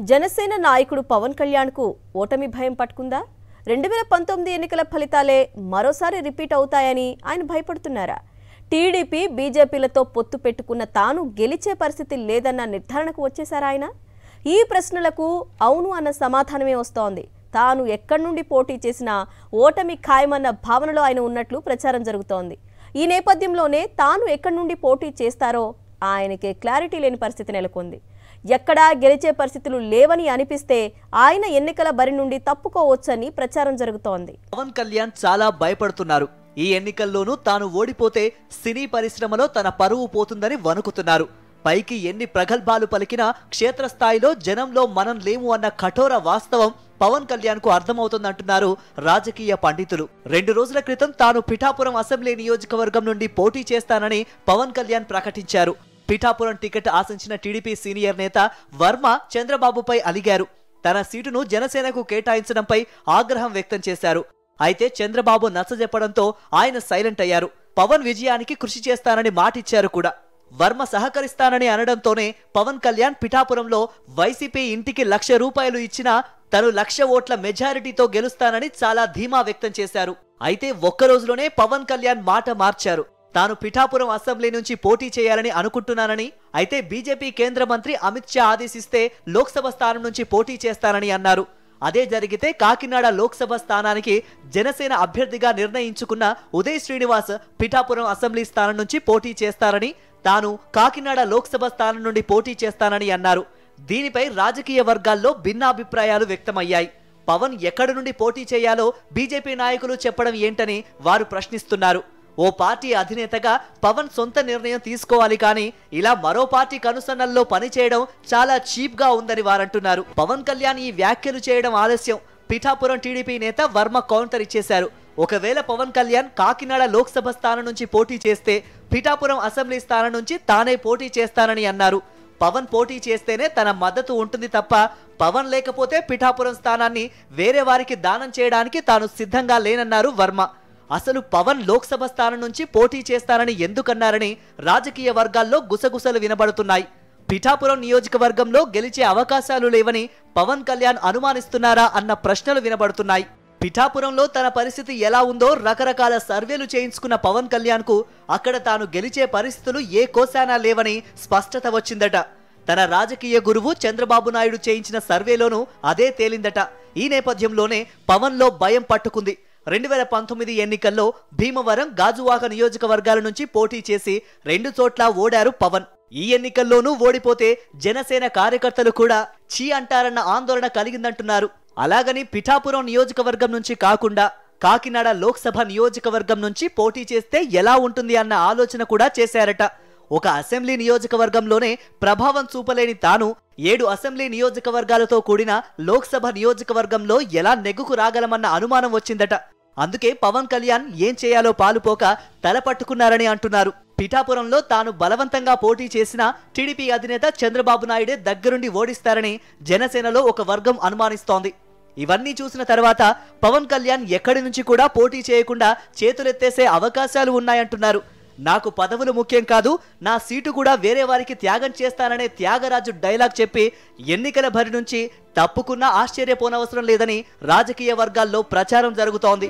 జనసేన నాయకుడు పవన్ కళ్యాణ్ కు ఓటమి భయం పట్టుకుందా? 2019 ఎన్నికల ఫలితాలే మరోసారి రిపీట్ అవుతాయని ఆయన భయపడుతున్నారా? టీడీపీ బీజేపీలతో పొత్తు పెట్టుకున్న తాను గెలిచే పరిస్థితి లేదన్న నిర్ధారణకు వచ్చేశారా ఆయన? ఈ ప్రశ్నలకు అవును అన్న సమాధానమే వస్తోంది. తాను ఎక్కడి నుండి పోటీ చేసినా ఓటమి ఖాయమన్న భావనలో ఆయన ఉన్నట్లు ప్రచారం జరుగుతోంది. ఈ నేపథ్యంలోనే తాను ఎక్కడి నుండి పోటీ చేస్తారో ఆయనకే క్లారిటీ లేని పరిస్థితి నెలకొంది. ఎక్కడా గెలిచే పరిస్థితులు లేవని అనిపిస్తే ఆయన ఎన్నికల బరి నుండి తప్పుకోవచ్చని ప్రచారం జరుగుతోంది. పవన్ కళ్యాణ్ చాలా భయపడుతున్నారు. ఈ ఎన్నికల్లోనూ తాను ఓడిపోతే సినీ పరిశ్రమలో తన పరువు పోతుందని వణుకుతున్నారు. పైకి ఎన్ని ప్రగల్భాలు పలికినా క్షేత్రస్థాయిలో జనంలో మనం లేము అన్న కఠోర వాస్తవం పవన్ కళ్యాణ్ కు అర్థమవుతుందంటున్నారు రాజకీయ పండితులు. 2 రోజుల క్రితం తాను పిఠాపురం అసెంబ్లీ నియోజకవర్గం నుండి పోటీ చేస్తానని పవన్ కళ్యాణ్ ప్రకటించారు. పిఠాపురం టికెట్ ఆశించిన టీడీపీ సీనియర్ నేత వర్మ చంద్రబాబుపై అలిగారు. తన సీటును జనసేనకు కేటాయించడంపై ఆగ్రహం వ్యక్తం చేశారు. అయితే చంద్రబాబు నచ్చజెప్పడంతో ఆయన సైలెంట్ అయ్యారు. పవన్ విజయానికి కృషి చేస్తానని మాటిచ్చారు కూడా. వర్మ సహకరిస్తానని అనడంతోనే పవన్ కళ్యాణ్ పిఠాపురంలో వైసీపీ ఇంటికి ₹1,00,000 ఇచ్చినా తను 1,00,000 ఓట్ల మెజారిటీతో గెలుస్తానని చాలా ధీమా వ్యక్తం చేశారు. అయితే ఒక్క రోజులోనే పవన్ కళ్యాణ్ మాట మార్చారు. తాను పిఠాపురం అసెంబ్లీ నుంచి పోటీ చేయాలని అనుకుంటున్నానని, అయితే బీజేపీ కేంద్ర మంత్రి అమిత్ షా ఆదేశిస్తే లోక్సభ స్థానం నుంచి పోటీ చేస్తానని అన్నారు. అదే జరిగితే కాకినాడ లోక్సభ స్థానానికి జనసేన అభ్యర్థిగా నిర్ణయించుకున్న ఉదయ్ శ్రీనివాస్ పిఠాపురం అసెంబ్లీ స్థానం నుంచి పోటీ చేస్తారని, తాను కాకినాడ లోక్సభ స్థానం నుండి పోటీ చేస్తానని అన్నారు. దీనిపై రాజకీయ వర్గాల్లో భిన్నాభిప్రాయాలు వ్యక్తమయ్యాయి. పవన్ ఎక్కడి నుండి పోటీ చేయాలో బీజేపీ నాయకులు చెప్పడం ఏంటని వారు ప్రశ్నిస్తున్నారు. ఓ పార్టీ అధినేతగా పవన్ సొంత నిర్ణయం తీసుకోవాలి, కానీ ఇలా మరో పార్టీ కనుసన్నల్లో పనిచేయడం చాలా చీప్ గా ఉందని వారంటున్నారు. పవన్ కళ్యాణ్ ఈ వ్యాఖ్యలు చేయడం ఆలస్యం. పిఠాపురం టీడీపీ నేత వర్మ కౌంటర్ ఇచ్చేశారు. ఒకవేళ పవన్ కళ్యాణ్ కాకినాడ లోక్సభ స్థానం నుంచి పోటీ చేస్తే పిఠాపురం అసెంబ్లీ స్థానం నుంచి తానే పోటీ చేస్తానని అన్నారు. పవన్ పోటీ చేస్తేనే తన మద్దతు ఉంటుంది తప్ప పవన్ లేకపోతే పిఠాపురం స్థానాన్ని వేరే వారికి దానం చేయడానికి తాను సిద్ధంగా లేనన్నారు వర్మ. అసలు పవన్ లోక్సభ స్థానం నుంచి పోటీ చేస్తానని ఎందుకన్నారని రాజకీయ వర్గాల్లో గుసగుసలు వినబడుతున్నాయి. పిఠాపురం నియోజకవర్గంలో గెలిచే అవకాశాలు లేవని పవన్ కళ్యాణ్ అనుమానిస్తున్నారా అన్న ప్రశ్నలు వినబడుతున్నాయి. పిఠాపురంలో తన పరిస్థితి ఎలా ఉందో రకరకాల సర్వేలు చేయించుకున్న పవన్ కళ్యాణ్ కు అక్కడ తాను గెలిచే పరిస్థితులు ఏ కోశానా లేవని స్పష్టత వచ్చిందట. తన రాజకీయ గురువు చంద్రబాబు నాయుడు చేయించిన సర్వేలోనూ అదే తేలిందట. ఈ నేపథ్యంలోనే పవన్ లో భయం పట్టుకుంది. 2019 ఎన్నికల్లో భీమవరం, గాజువాక నియోజకవర్గాల నుంచి పోటీ చేసి 2 చోట్ల ఓడారు పవన్. ఈ ఎన్నికల్లోనూ ఓడిపోతే జనసేన కార్యకర్తలు కూడా ఛీ అంటారన్న ఆందోళన కలిగిందంటున్నారు. అలాగని పిఠాపురం నియోజకవర్గం నుంచి కాకుండా కాకినాడ లోక్సభ నియోజకవర్గం నుంచి పోటీ చేస్తే ఎలా ఉంటుంది అన్న ఆలోచన కూడా చేశారట. ఒక అసెంబ్లీ నియోజకవర్గంలోనే ప్రభావం చూపలేని తాను 7 అసెంబ్లీ నియోజకవర్గాలతో కూడిన లోక్సభ నియోజకవర్గంలో ఎలా నెగ్గుకు రాగలమన్న అనుమానం వచ్చిందట. అందుకే పవన్ కళ్యాణ్ ఏం చేయాలో పాలుపోక తలపట్టుకున్నారని అంటున్నారు. పిఠాపురంలో తాను బలవంతంగా పోటీ చేసిన టీడీపీ అధినేత చంద్రబాబు నాయుడే దగ్గరుండి ఓడిస్తారని జనసేనలో ఒక వర్గం అనుమానిస్తోంది. ఇవన్నీ చూసిన తర్వాత పవన్ కళ్యాణ్ ఎక్కడి నుంచి కూడా పోటీ చేయకుండా చేతులెత్తేసే అవకాశాలు ఉన్నాయంటున్నారు. నాకు పదవులు ముఖ్యం కాదు, నా సీటు కూడా వేరే వారికి త్యాగం చేస్తాననే త్యాగరాజు డైలాగ్ చెప్పి ఎన్నికల బరి నుంచి తప్పుకున్నా ఆశ్చర్యపోనవసరం లేదని రాజకీయ వర్గాల్లో ప్రచారం జరుగుతోంది.